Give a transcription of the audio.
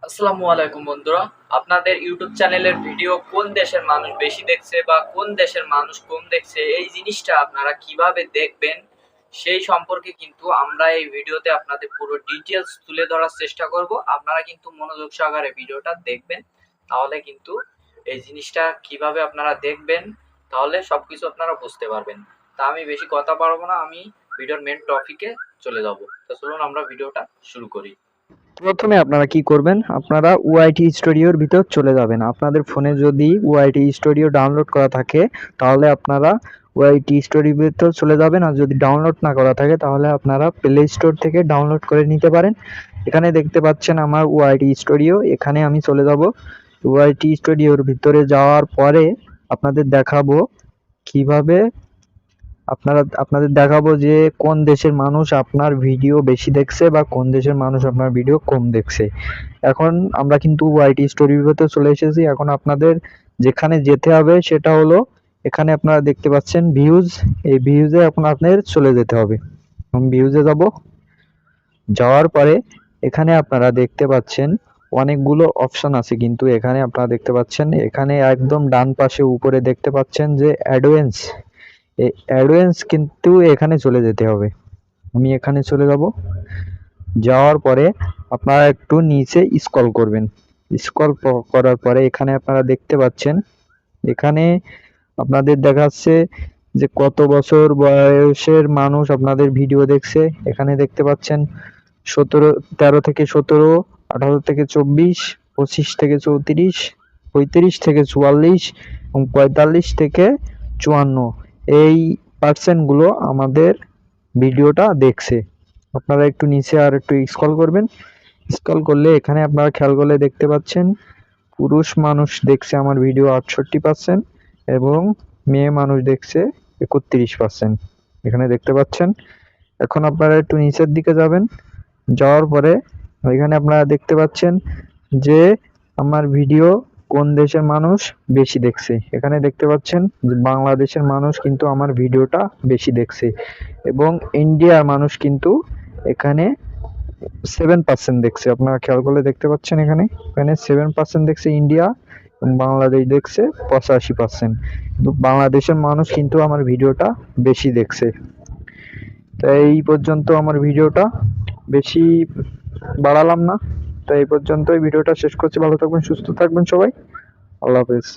আসসালামু আলাইকুম বন্ধুরা। আপনাদের ইউটিউব চ্যানেলের ভিডিও কোন দেশের মানুষ বেশি দেখছে বা কোন দেশের মানুষ কম দেখছে, এই জিনিসটা আপনারা কিভাবে দেখবেন সেই সম্পর্কে কিন্তু আমরা এই ভিডিওতে আপনাদের পুরো ডিটেলস তুলে ধরার চেষ্টা করব। আপনারা কিন্তু মনোযোগ সহকারে ভিডিওটা দেখবেন, তাহলে কিন্তু এই জিনিসটা কিভাবে আপনারা দেখবেন, তাহলে সবকিছু আপনারা বুঝতে পারবেন। তা আমি বেশি কথা বাড়াবো না, আমি ভিডিওর মেন টপিকে চলে যাব। তো চলুন আমরা ভিডিওটা শুরু করি। প্রথমে আপনারা কি করবেন, আপনারা ওআইটি স্টুডিওর ভিতর চলে যাবেন। আপনাদের ফোনে যদি ওআইটি স্টুডিও ডাউনলোড করা থাকে তাহলে আপনারা ওআইটি স্টুডিওর ভিতর চলে যাবেন, আর যদি ডাউনলোড না করা থাকে তাহলে আপনারা প্লে স্টোর থেকে ডাউনলোড করে নিতে পারেন। এখানে দেখতে পাচ্ছেন আমার ওআইটি স্টুডিও, এখানে আমি চলে যাব। ওআইটি স্টুডিওর ভিতরে যাওয়ার পরে আপনাদের দেখাবো কিভাবে আপনাদের দেখাবো যে কোন দেশের মানুষ আপনার ভিডিও বেশি দেখছে বা কোন দেশের মানুষ আপনার ভিডিও কম দেখছে। এখন আমরা কিন্তু ওআইটি স্টোরির ভিতরে চলে এসেছি। এখন আপনাদের যেখানে যেতে হবে সেটা হলো, এখানে আপনারা দেখতে পাচ্ছেন ভিউজ, এই ভিউজে আপনাদের চলে যেতে হবে। আমি ভিউজে যাব। যাওয়ার পরে এখানে আপনারা দেখতে পাচ্ছেন অনেকগুলো অপশন আছে, কিন্তু এখানে আপনারা দেখতে পাচ্ছেন এখানে একদম ডান পাশে উপরে দেখতে পাচ্ছেন যে অ্যাডভান্স, এই অ্যাডভান্স কিন্তু এখানে চলে যেতে হবে। আমি এখানে চলে যাব। যাওয়ার পরে আপনারা একটু নিচে স্ক্রল করবেন। স্ক্রল করার পরে এখানে আপনারা দেখতে পাচ্ছেন, এখানে আপনাদের দেখাচ্ছে যে কত বছর বয়সের মানুষ আপনাদের ভিডিও দেখছে। এখানে দেখতে পাচ্ছেন 13 থেকে 17, 18 থেকে 24, 25 থেকে 34, 35 থেকে 44 এবং 45 থেকে 54, এই পার্সেন্টগুলো আমাদের ভিডিওটা দেখছে। আপনারা একটু নিচে আর একটু স্ক্রল করবেন। স্ক্রল করলে এখানে আপনারা খেয়াল করলে দেখতে পাচ্ছেন পুরুষ মানুষ দেখছে আমার ভিডিও 68% এবং মেয়ে মানুষ দেখছে 31%, এখানে দেখতে পাচ্ছেন। এখন আপনারা একটু নিচের দিকে যাবেন। যাওয়ার পরে এখানে আপনারা দেখতে পাচ্ছেন যে আমার ভিডিও কোন দেশের মানুষ বেশি দেখছে। এখানে দেখতে পাচ্ছেন যে বাংলাদেশের মানুষ কিন্তু আমার ভিডিওটা বেশি দেখছে এবং ইন্ডিয়ার মানুষ কিন্তু এখানে 7% দেখছে। আপনারা খেয়াল করলে দেখতে পাচ্ছেন এখানে এখানে 7% দেখছে ইন্ডিয়া, এবং বাংলাদেশ দেখছে 85%। কিন্তু বাংলাদেশের মানুষ কিন্তু আমার ভিডিওটা বেশি দেখছে। তাই এই পর্যন্ত আমার ভিডিওটা, বেশি বাড়ালাম না। তো এই পর্যন্তই ভিডিওটা শেষ করছি। ভালো থাকবেন, সুস্থ থাকবেন সবাই। আল্লাহ হাফেজ।